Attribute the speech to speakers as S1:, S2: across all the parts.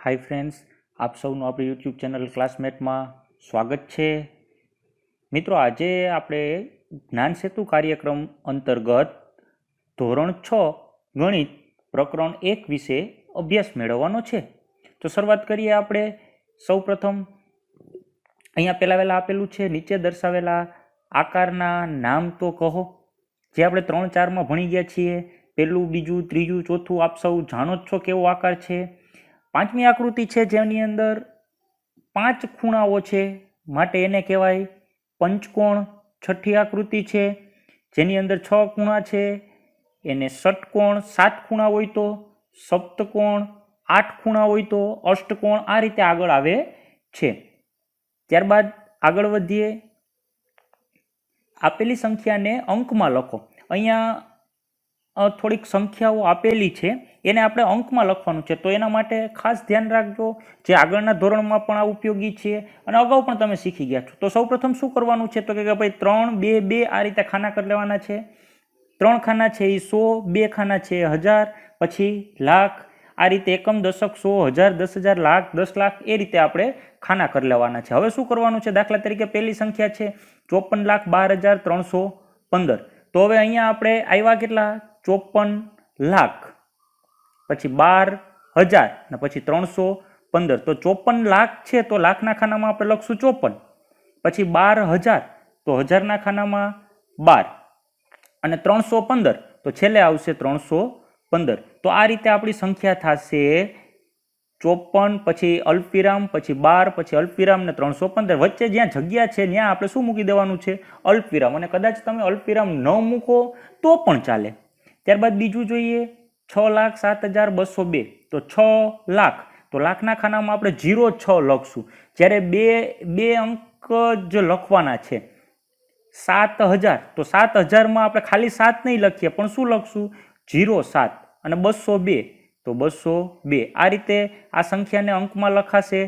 S1: Hi friends, આપ સૌનું આપણી યુટ્યુબ ચેનલ ક્લાસમેટમાં સ્વાગત છે. મિત્રો, આજે આપણે જ્ઞાન સેતુ કાર્યક્રમ અંતર્ગત ધોરણ 6 ગણિત પ્રકરણ 1 વિશે અભ્યાસ મેળવવાનો છે. તો શરૂઆત કરીએ આપણે. સૌ પ્રથમ અહીંયા પહેલા આપેલું છે, નીચે દર્શાવેલા આકારના નામ તો કહો. જે આપણે 3-4માં ભણી ગયા છીએ. પહેલું, બીજું, ત્રીજું, ચોથું આપ સૌ જાણો જ છો કેવો આકાર છે. પાંચમી આકૃતિ છે જેની અંદર 5 ખૂણાઓ છે, માટે એને કહેવાય પંચકોણ. છઠ્ઠી આકૃતિ છે જેની અંદર 6 ખૂણા છે, એને ષટકોણ. 7 ખૂણા હોય તો સપ્તકોણ, 8 ખૂણા હોય તો અષ્ટકોણ. આ રીતે આગળ આવે છે. ત્યારબાદ આગળ વધીએ. આપેલી સંખ્યાને અંકમાં લખો. અહીંયા થોડીક સંખ્યાઓ આપેલી છે, એને આપણે અંકમાં લખવાનું છે. તો એના માટે ખાસ ધ્યાન રાખજો, જે આગળના ધોરણમાં પણ આ ઉપયોગી છે અને અગાઉ પણ તમે શીખી ગયા છો. તો સૌપ્રથમ શું કરવાનું છે, તો કે ભાઈ 3, 2, 2 આ રીતે ખાના કરી લેવાના છે. 3 ખાના છે એ 100, 2 ખાના છે 1000, પછી લાખ. આ રીતે એકમ, દશક, 100, 1000, 10,000, લાખ, 10 લાખ એ રીતે આપણે ખાના કરી લેવાના છે. હવે શું કરવાનું છે, દાખલા તરીકે પહેલી સંખ્યા છે 54,12,315. તો હવે અહીંયા આપણે આવ્યા કેટલા? 54 લાખ, પછી 12,000 અને પછી 315. તો 54 લાખ છે તો લાખના ખાનામાં આપણે લખશું 54. પછી 12,000 તો હજારના ખાનામાં 12 અને 315 તો છેલ્લે આવશે 315. તો આ રીતે આપણી સંખ્યા થશે 54, પછી અલ્પવિરામ, પછી 12, પછી અલ્પવિરામ ને 315. વચ્ચે જ્યાં જગ્યા છે ત્યાં આપણે શું મૂકી દેવાનું છે? અલ્પવિરામ. અને કદાચ તમે અલ્પવિરામ ન મૂકો તો પણ ચાલે. ત્યારબાદ બીજું જોઈએ, 6,07,202. તો 6 લાખ તો લાખના ખાનામાં આપણે 06 લખશું. જ્યારે બે અંક જ લખવાના છે. 7,000 તો 7,000માં આપણે ખાલી 7 નહીં લખીએ, પણ શું લખશું? 07. અને 202 તો 202. આ રીતે આ સંખ્યાને અંકમાં લખાશે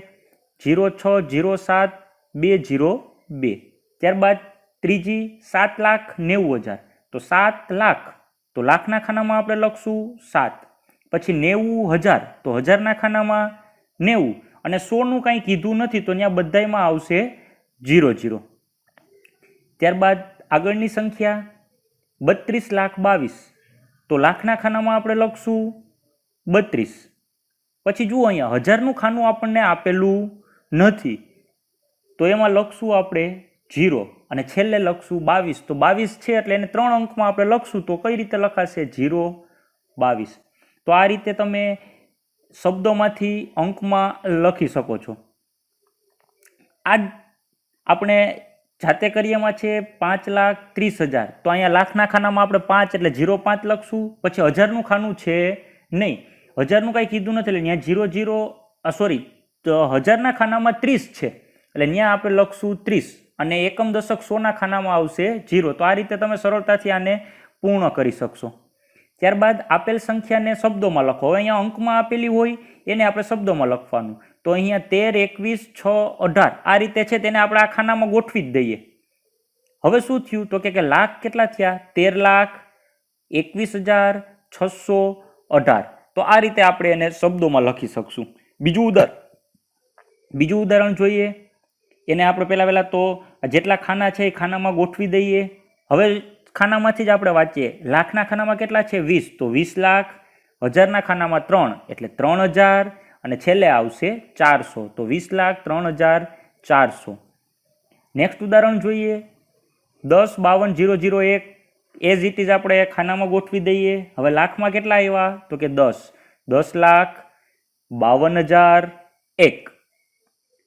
S1: 06, 07, 202. ત્યારબાદ ત્રીજી 7,90,000. તો 7 લાખ તો લાખના ખાનામાં આપણે લખશું 7. પછી 90,000 તો હજારના ખાનામાં 90. અને 100નું કાંઈ કીધું નથી તો ત્યાં બધામાં આવશે 00. ત્યારબાદ આગળની સંખ્યા 32,22,. તો લાખના ખાનામાં આપણે લખશું 32. પછી જુઓ, અહીંયા હજારનું ખાનું આપણને આપેલું નથી તો એમાં લખશું આપણે 0 અને છેલ્લે લખશું 22. તો 22 છે એટલે એને 3 અંકમાં આપણે લખશું. તો કઈ રીતે લખાશે? 022. તો આ રીતે તમે શબ્દોમાંથી અંકમાં લખી શકો છો. આ આપણે જાતે કરીએમાં છે 5,30,000. તો અહીંયા લાખના ખાનામાં આપણે 5 એટલે 05 લખશું. પછી હજારનું ખાનું છે નહીં, હજારનું કાંઈ કીધું નથી એટલે ત્યાં 00 તો હજારના ખાનામાં 30 છે એટલે ત્યાં આપણે લખશું 30. અને એકમ, દશક, 100ના ખાનામાં આવશે 0. તો આ રીતે તમે સરળતાથી આને પૂર્ણ કરી શકશો. ત્યારબાદ આપેલ સંખ્યાને શબ્દોમાં લખો. હવે અહીંયા અંકમાં આપેલી હોય એને આપણે શબ્દોમાં લખવાનું. તો અહીંયા 13, 21, 6, 18 આ રીતે છે તેને આપણે આ ખાનામાં ગોઠવી જ દઈએ. હવે શું થયું, તો કે લાખ કેટલા થયા? 13,21,618. તો આ રીતે આપણે એને શબ્દોમાં લખી શકશું. બીજું ઉદાહરણ જોઈએ. એને આપણે પહેલા તો જેટલા ખાના છે એ ખાનામાં ગોઠવી દઈએ. હવે ખાનામાંથી જ આપણે વાંચીએ. લાખના ખાનામાં કેટલા છે? 20. તો 20 લાખ. હજારના ખાનામાં 3 એટલે 3,000 અને છેલ્લે આવશે 400. તો 20,03,400. નેક્સ્ટ ઉદાહરણ જોઈએ. 10,52,001 એઝ ઇટ ઇઝ આપણે ખાનામાં ગોઠવી દઈએ. હવે લાખમાં કેટલા આવ્યા? તો કે 10. 10,52,001.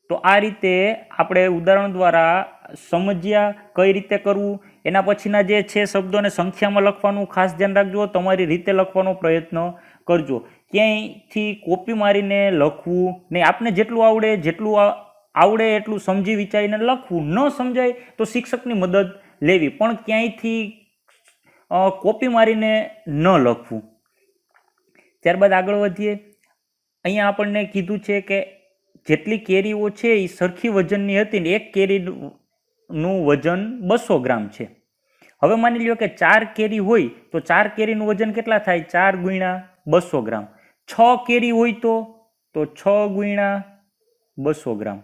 S1: તો આ રીતે આપણે ઉદાહરણ દ્વારા સમજ્યા કઈ રીતે કરવું. એના પછીના જે છે શબ્દોને સંખ્યામાં લખવાનું ખાસ ધ્યાન રાખજો. તમારી રીતે લખવાનો પ્રયત્ન કરજો. ક્યાંયથી કોપી મારીને લખવું નહીં. આપને જેટલું આવડે એટલું સમજી વિચારીને લખવું. ન સમજાય તો શિક્ષકની મદદ લેવી, પણ ક્યાંયથી કોપી મારીને ન લખવું. ત્યારબાદ આગળ વધીએ. અહીંયા આપણને કીધું છે કે જેટલી કેરીઓ છે એ સરખી વજનની હતી ને એક કેરીનું વજન 200 ગ્રામ છે. હવે માની લ્યો કે 4 કેરી હોય તો 4 કેરીનું વજન કેટલા થાય? 4 × 200 ગ્રામ. 6 કેરી હોય તો તો 6 ગુણ્યા 200 ગ્રામ,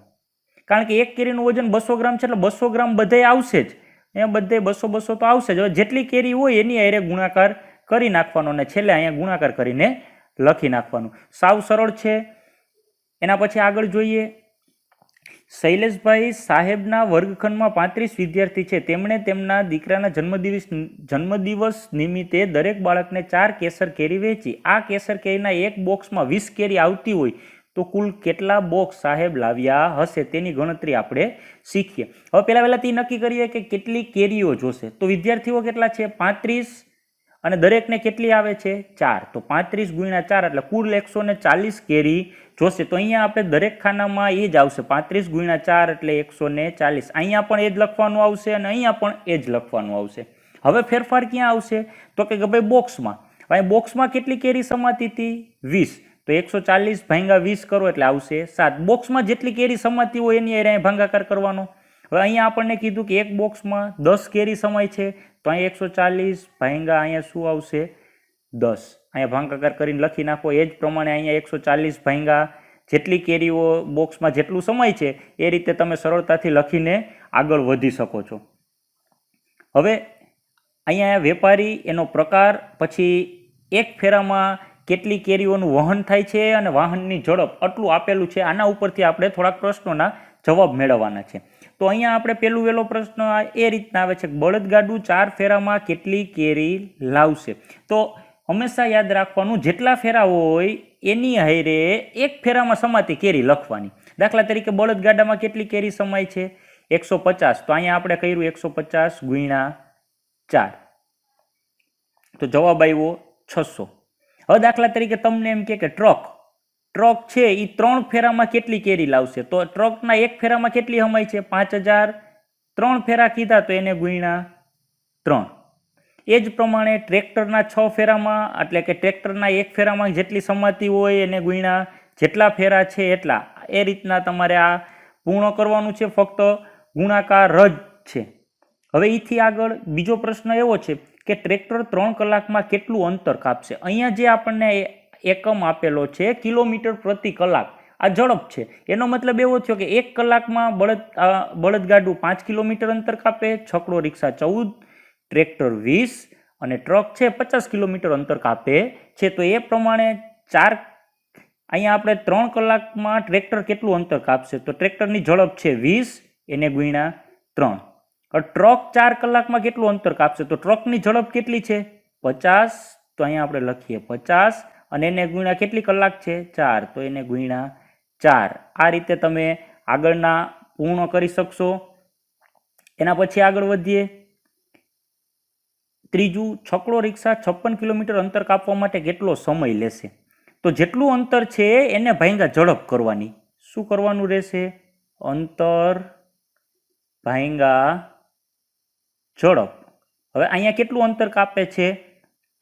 S1: કારણ કે એક કેરીનું વજન 200 ગ્રામ છે એટલે 200 ગ્રામ બધે આવશે જ, અહીંયા બધે 200 તો આવશે જ. હવે જેટલી કેરી હોય એની હારે ગુણાકાર કરી નાખવાનો અને છેલ્લે અહીંયા ગુણાકાર કરીને લખી નાખવાનું. સાવ સરળ છે. એના પછી આગળ જોઈએ. શૈલેષભાઈ સાહેબના વર્ગખંડમાં 35 વિદ્યાર્થી છે. તેમણે તેમના દીકરાના જન્મદિવસ નિમિત્તે દરેક બાળકને 4 કેસર કેરી વહેંચી. આ કેસર કેરીના એક બોક્સમાં 20 કેરી આવતી હોય તો કુલ કેટલા બોક્સ સાહેબ લાવ્યા હશે તેની ગણતરી આપણે શીખીએ. હવે પહેલા તે નક્કી કરીએ કે કેટલી કેરીઓ જોશે. તો વિદ્યાર્થીઓ કેટલા છે? 35 અને દરેકને કેટલી આવે છે? 4. તો 35 ગુણ્યા 4 એટલે કુલ 140 કેરી જોશે. તો અહીંયા આપણે દરેક ખાનામાં એ જ આવશે, 35 ગુણ્યા 4 એટલે 140. અહીંયા પણ એ જ લખવાનું આવશે અને અહીંયા પણ એ જ લખવાનું આવશે. હવે ફેરફાર ક્યાં આવશે? તો કે ભાઈ બોક્સમાં. અહીં બોક્સમાં કેટલી કેરી સમાતી હતી? 20. તો 140 ભાંગ્યા 20 કરો એટલે આવશે 7. બોક્સમાં જેટલી કેરી સમાતી હોય એની અહીંયા ભાગાકાર કરવાનો. હવે અહીંયા આપણને કીધું કે એક બોક્સમાં 10 કેરી સમાય છે, તો અહીંયા 140 ભાંગ્યા અહીંયા શું આવશે? 10. અહીંયા ભાગાકાર કરીને લખી નાખો. એ જ પ્રમાણે અહીંયા 140 ભાંગ્યા જેટલી કેરીઓ બોક્સમાં જેટલું સમાય છે એ રીતે તમે સરળતાથી લખીને આગળ વધી શકો છો. હવે અહીંયા વેપારી, એનો પ્રકાર, પછી એક ફેરામાં કેટલી કેરીઓનું વહન થાય છે અને વાહનની ઝડપ, આટલું આપેલું છે. આના ઉપરથી આપણે થોડાક પ્રશ્નોના જવાબ મેળવવાના છે. તો અહીંયા આપણે પહેલો પ્રશ્ન એ રીતના આવે છે કે બળદગાડું 4 ફેરામાં કેટલી કેરી લાવશે. તો હંમેશા યાદ રાખવાનું, જેટલા ફેરા હોય એની હારે એક ફેરામાં સમાતી કેરી લખવાની. દાખલા તરીકે બળદગાડામાં કેટલી કેરી સમાય છે? 150. તો અહીંયા આપણે કર્યું 150 ગુણ્યા 4, તો જવાબ આવ્યો 600. હવે દાખલા તરીકે તમને એમ કે ટ્રક છે એ 3 ફેરામાં કેટલી કેરી લાવશે? તો ટ્રકના એક ફેરામાં કેટલી સમાય છે? 5000. 3 ફેરા કીધા તો એને ગુણ્યા 3. એ જ પ્રમાણે ટ્રેક્ટરના 6 ફેરામાં, એટલે કે ટ્રેક્ટરના એક ફેરામાં જેટલી સમાતી હોય એને ગુણ્યા જેટલા ફેરા છે એટલા. એ રીતના તમારે આ પૂર્ણ કરવાનું છે. ફક્ત ગુણાકાર જ છે. હવે એથી આગળ બીજો પ્રશ્ન એવો છે કે ટ્રેક્ટર 3 કલાકમાં કેટલું અંતર કાપશે. અહીંયા જે આપણને એકમ આપેલો છે કિલોમીટર પ્રતિ કલાક, આ ઝડપ છે. એનો મતલબ એવો થયો કે 1 કલાકમાં બળદગાડું 5 કિલોમીટર અંતર કાપે, છકડો રિક્ષા 14, ટ્રેક્ટર 20 અને ટ્રક છે 50 કિલોમીટર અંતર કાપે છે. તો એ પ્રમાણે અહીંયા આપણે 3 કલાકમાં ટ્રેક્ટર કેટલું અંતર કાપશે? તો ટ્રેક્ટરની ઝડપ છે 20, એને ગુણ્યા 3. ટ્રક 4 કલાકમાં કેટલું અંતર કાપશે? તો ટ્રકની ઝડપ કેટલી છે? 50. તો અહીંયા આપણે લખીએ 50 અને એને ગુણ્યા કેટલી કલાક છે? 4. તો એને ગુણ્યા 4. આ રીતે તમે આગળના પૂર્ણ કરી શકશો. એના પછી આગળ વધીએ. ત્રીજું, છકડો રિક્ષા 56 કિલોમીટર અંતર કાપવા માટે કેટલો સમય લેશે? તો જેટલું અંતર છે એને ભાંગ્યા ઝડપ કરવાની. શું કરવાનું રહેશે? અંતર ભાંગ્યા ઝડપ. હવે અહીંયા કેટલું અંતર કાપે છે?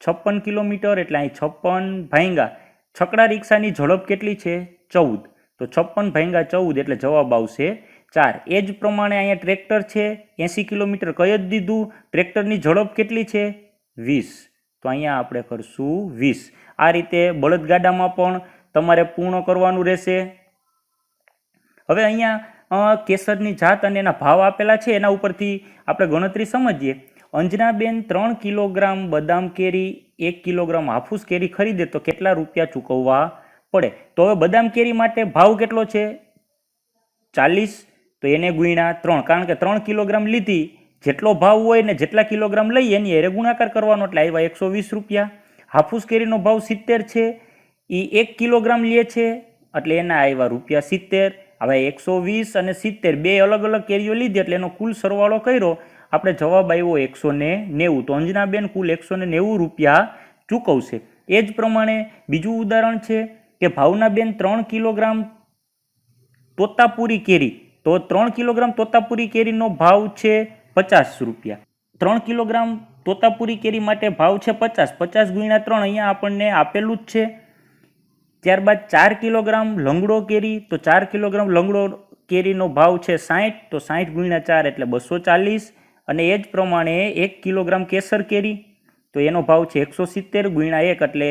S1: 56 કિલોમીટર, એટલે અહીં 56 ભાંગ્યા છકડા રિક્ષાની ઝડપ કેટલી છે? 14. તો 56 ભાંગ્યા 14 એટલે જવાબ આવશે 4. એ જ પ્રમાણે અહીંયા ટ્રેક્ટર છે 80 કિલોમીટર કહી જ દીધું. ટ્રેક્ટરની ઝડપ કેટલી છે? 20. તો અહીંયા આપણે કરશું 20. આ રીતે બળદગાડામાં પણ તમારે પૂર્ણ કરવાનું રહેશે. હવે અહીંયા કેસરની જાત અને એના ભાવ આપેલા છે, એના ઉપરથી આપણે ગણતરી સમજીએ. અંજનાબેન 3 કિલોગ્રામ બદામ કેરી, 1 કિલોગ્રામ હાફૂસ કેરી ખરીદે તો કેટલા રૂપિયા ચૂકવવા પડે? તો હવે બદામ કેરી માટે ભાવ કેટલો છે? 40. તો એને ગુણ્યા 3, કારણ કે 3 કિલોગ્રામ લીધી, જેટલો ભાવ હોય ને જેટલા કિલોગ્રામ લઈએ એની હારે ગુણાકાર કરવાનો, એટલે આવ્યા 120 રૂપિયા. હાફૂસ કેરીનો ભાવ 70 છે, એ 1 કિલોગ્રામ લે છે એટલે એના આવ્યા રૂપિયા 70. હવે 120 અને 70 બે અલગ અલગ કેરીઓ લીધી એટલે એનો કુલ સરવાળો કર્યો, આપણે જવાબ આવ્યો 190. તો અંજનાબેન કુલ 190 રૂપિયા ચૂકવશે. એ જ પ્રમાણે બીજું ઉદાહરણ છે કે ભાવનાબેન 3 કિલોગ્રામ તોતાપુરી કેરી, તો 3 કિલોગ્રામ તોતાપુરી કેરીનો ભાવ છે 50 રૂપિયા. 3 કિલોગ્રામ તોતાપુરી કેરી માટે ભાવ છે 50. 50 ગુણ્યા 3 અહીંયા આપણને આપેલું જ છે. ત્યારબાદ 4 કિલોગ્રામ લંગડો કેરી, તો 4 કિલોગ્રામ લંગડો કેરીનો ભાવ છે 60. તો 60 ગુણ્યા 4 એટલે 240. અને એ જ પ્રમાણે 1 કિલોગ્રામ કેસર કેરી, તો એનો ભાવ છે 170 ગુણ્યા 1 એટલે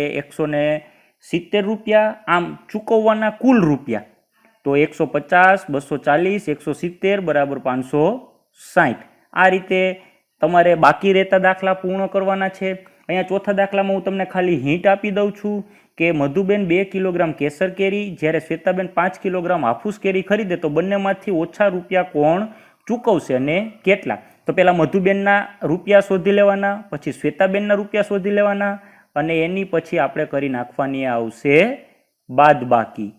S1: 70 રૂપિયા, આમ ચૂકવવાના કુલ રૂપિયા તો 150, 240, 170 બરાબર 560. આ રીતે તમારે બાકી રહેતા દાખલા પૂર્ણ કરવાના છે. અહીંયા ચોથા દાખલામાં હું તમને ખાલી હિન્ટ આપી દઉં છું કે મધુબેન 2 કિલોગ્રામ કેસર કેરી જ્યારે શ્વેતાબેન 5 કિલોગ્રામ હાફૂસ કેરી ખરીદે તો બંનેમાંથી ઓછા રૂપિયા કોણ ચૂકવશે અને કેટલા. તો પહેલાં મધુબેનના રૂપિયા શોધી લેવાના, પછી શ્વેતાબેનના રૂપિયા શોધી લેવાના અને એની પછી આપણે કરી નાખવાની આવશે બાદબાકી.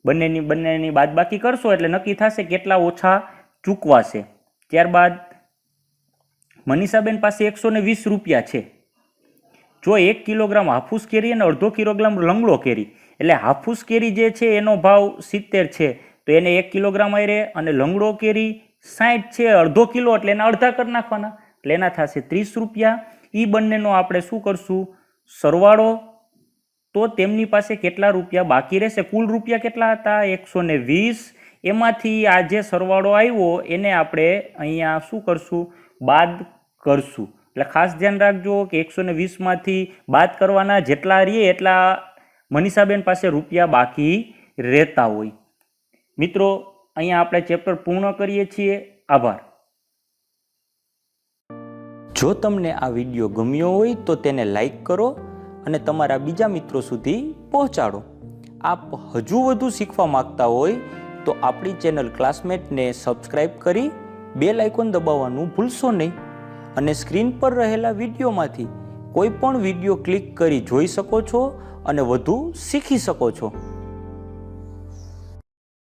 S1: બંનેની બાદબાકી કરશો એટલે નક્કી થશે કેટલા ઓછા ચૂકવાશે. ત્યારબાદ મનીષાબેન પાસે 120 રૂપિયા છે. જો 1 કિલોગ્રામ હાફૂસ કેરી અને અડધો કિલોગ્રામ લંગડો કેરી, એટલે હાફૂસ કેરી જે છે એનો ભાવ 70 છે તો એને 1 કિલોગ્રામ આયરે, અને લંગડો કેરી 60 છે, અડધો કિલો એટલે એના અડધા કરી નાખવાના એટલે એના થશે 30 રૂપિયા. એ બંનેનો આપણે શું કરશું? સરવાળો. તો તેમની પાસે કેટલા રૂપિયા બાકી રહેશે? કુલ રૂપિયા કેટલા હતા? 120. એમાંથી આ જે સરવાળો આવ્યો એને આપણે અહીંયા શું કરશું? બાદ કરશું. એટલે ખાસ ધ્યાન રાખજો કે 120 માંથી બાદ કરવાના, જેટલા રહીએ એટલા મનીષાબેન પાસે રૂપિયા બાકી રહેતા હોય. મિત્રો, અહીંયા આપણે ચેપ્ટર પૂર્ણ કરીએ છીએ. આભાર. જો તમને આ વિડીયો ગમ્યો હોય તો તેને લાઈક કરો અને તમારા બીજા મિત્રો સુધી પહોંચાડો. આપ હજુ વધુ શીખવા માંગતા હોય તો આપણી ચેનલ ક્લાસમેટને સબસ્ક્રાઈબ કરી બેલ આઇકોન દબાવવાનું ભૂલશો નહીં, અને સ્ક્રીન પર રહેલા વિડીયોમાંથી કોઈ પણ વિડીયો ક્લિક કરી જોઈ શકો છો અને વધુ શીખી શકો છો.